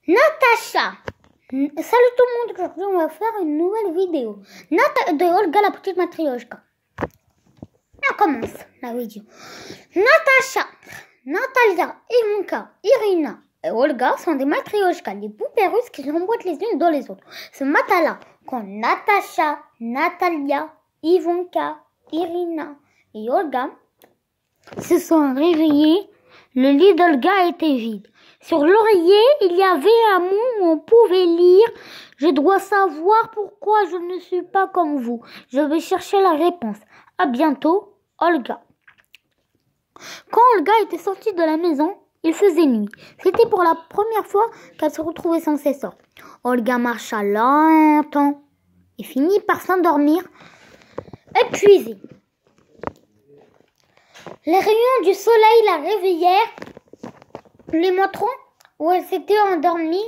Natacha. Salut tout le monde, aujourd'hui on va faire une nouvelle vidéo de Olga la petite matrioshka. On commence la vidéo. Natacha, Natalia, Ivanka, Irina et Olga sont des matrioshkas, des poupées russes qui s'emboîtent les unes dans les autres. Ce matin-là, quand Natacha, Natalia, Ivanka, Irina et Olga se sont réveillés, le lit d'Olga était vide. Sur l'oreiller, il y avait un mot où on pouvait lire « Je dois savoir pourquoi je ne suis pas comme vous. Je vais chercher la réponse. À bientôt, Olga. » Quand Olga était sortie de la maison, il faisait nuit. C'était pour la première fois qu'elle se retrouvait sans ses sœurs. Olga marcha lentement et finit par s'endormir, épuisée. Les rayons du soleil la réveillèrent, lui montrant où elle s'était endormie.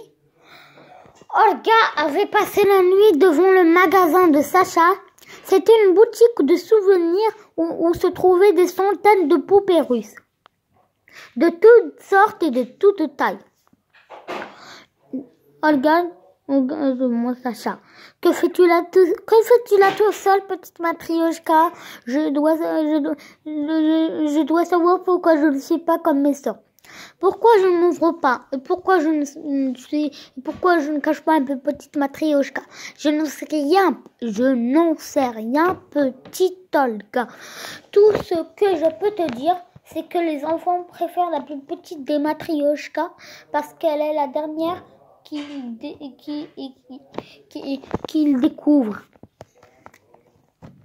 Olga avait passé la nuit devant le magasin de Sacha. C'était une boutique de souvenirs où se trouvaient des centaines de poupées russes, de toutes sortes et de toutes tailles. Olga, moi Sacha, que fais-tu là tout seul, petite matrioshka? Je dois savoir pourquoi je ne suis pas comme mes sœurs. Pourquoi je ne m'ouvre pas? Et pourquoi je ne cache pas un peu petite matrioshka? Je n'en sais rien, petite Olga. Tout ce que je peux te dire, c'est que les enfants préfèrent la plus petite des matrioshkas parce qu'elle est la dernière qu'ils découvrent.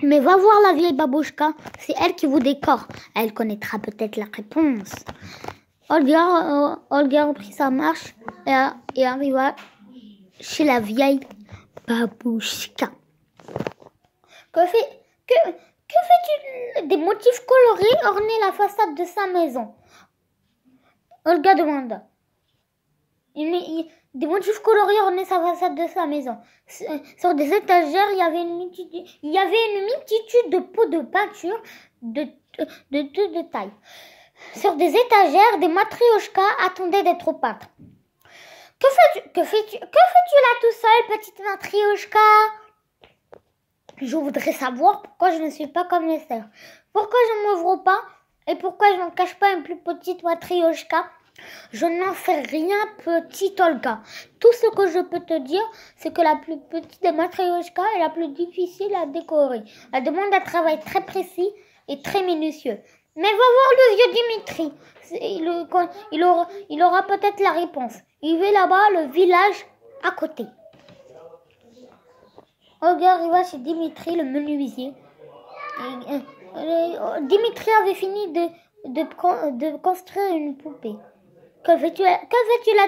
Mais va voir la vieille babouchka, c'est elle qui vous décore. Elle connaîtra peut-être la réponse. Olga reprit sa marche et arriva chez la vieille babouchka. Que fais-tu? Des motifs colorés ornaient la façade de sa maison. Olga demanda. Des motifs colorés ornaient sa façade de sa maison. Sur des étagères, il y avait une multitude de pots de peinture de toutes tailles. Sur des étagères, des matrioshkas attendaient d'être peintes. Que fais-tu là tout seul, petite matrioshka? Je voudrais savoir pourquoi je ne suis pas comme mes sœurs. Pourquoi je ne m'ouvre pas et pourquoi je ne cache pas une plus petite matrioshka? Je n'en sais rien, petite Olga. Tout ce que je peux te dire, c'est que la plus petite des matrioshkas est la plus difficile à décorer. Elle demande un travail très précis et très minutieux. Mais va voir le vieux Dimitri. Il aura peut-être la réponse. Il vit là-bas, le village à côté. Olga arriva chez Dimitri, le menuisier. Dimitri avait fini de construire une poupée. Que fais-tu là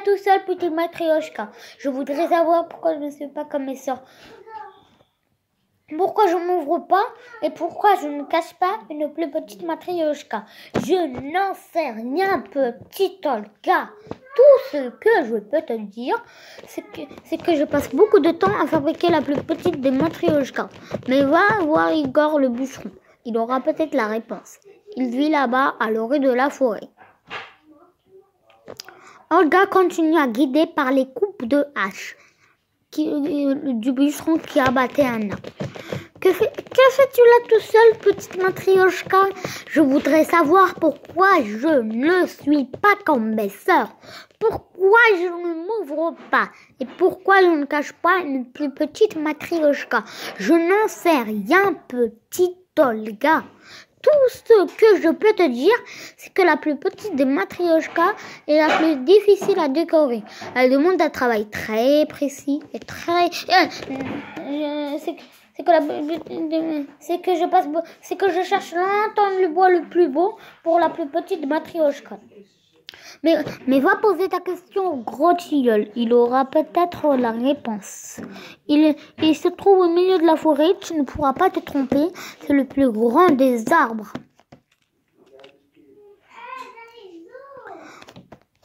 tout seul, petite matrioshka? Je voudrais savoir pourquoi je ne suis pas comme mes sœurs. Pourquoi je ne m'ouvre pas et pourquoi je ne cache pas une plus petite matrioshka? Je n'en sais rien, petite Olga. Tout ce que je peux te dire, c'est que je passe beaucoup de temps à fabriquer la plus petite des matrioshkas. Mais va voir Igor le bûcheron. Il aura peut-être la réponse. Il vit là-bas à l'orée de la forêt. Olga continue à guider par les coupes de hache du bûcheron qui abattait un arbre. Que fais-tu là tout seul, petite matrioshka? Je voudrais savoir pourquoi je ne suis pas comme mes sœurs. Pourquoi je ne m'ouvre pas et pourquoi je ne cache pas une plus petite matrioshka? Je n'en sais rien, petite Olga. Tout ce que je peux te dire, c'est que la plus petite des matrioshkas est la plus difficile à décorer. Elle demande un travail très précis et très... C'est que je cherche longtemps le bois le plus beau pour la plus petite matrioshka. Mais va poser ta question au gros tilleul. Il aura peut-être la réponse. Il se trouve au milieu de la forêt. Tu ne pourras pas te tromper. C'est le plus grand des arbres.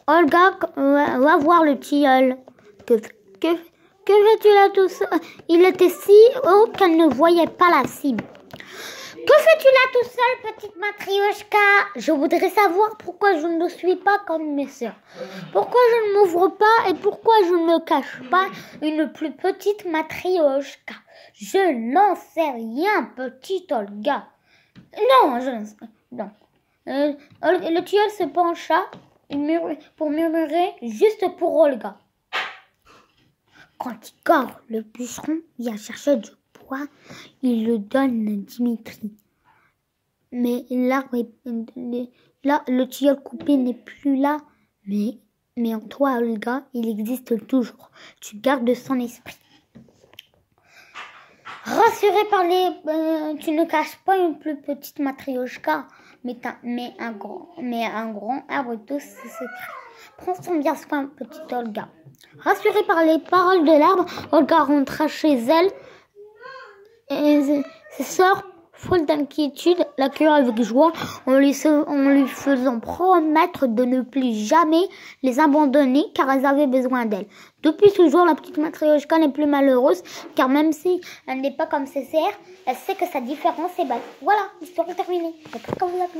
Olga va voir le tilleul. Que fais-tu là tout seul? Il était si haut qu'elle ne voyait pas la cible. Que fais-tu là tout seul, petite Matrioshka? Je voudrais savoir pourquoi je ne suis pas comme mes sœurs. Pourquoi je ne m'ouvre pas et pourquoi je ne cache pas une plus petite Matrioshka. Je n'en sais rien, petite Olga. Non, je ne sais non. Le tilleul se pencha pour murmurer juste pour Olga. Quand Igor, le bûcheron, vient chercher du bois, il le donne à Dimitri. Mais l'arbre là, le tilleul coupé n'est plus là. Mais en toi, Olga, il existe toujours. Tu gardes son esprit. Rassuré par tu ne caches pas une plus petite Matrioshka, mais un grand arbre tous ses secrets. Prends bien soin, petite Olga. Rassurée par les paroles de l'arbre, Olga rentra chez elle et ses sœurs, folles d'inquiétude, l'accueillirent avec joie en lui faisant promettre de ne plus jamais les abandonner car elles avaient besoin d'elle. Depuis ce jour, la petite Matrioshka n'est plus malheureuse car même si elle n'est pas comme ses sœurs, elle sait que sa différence est belle. Voilà, l'histoire est terminée. J'espère que vous a plu.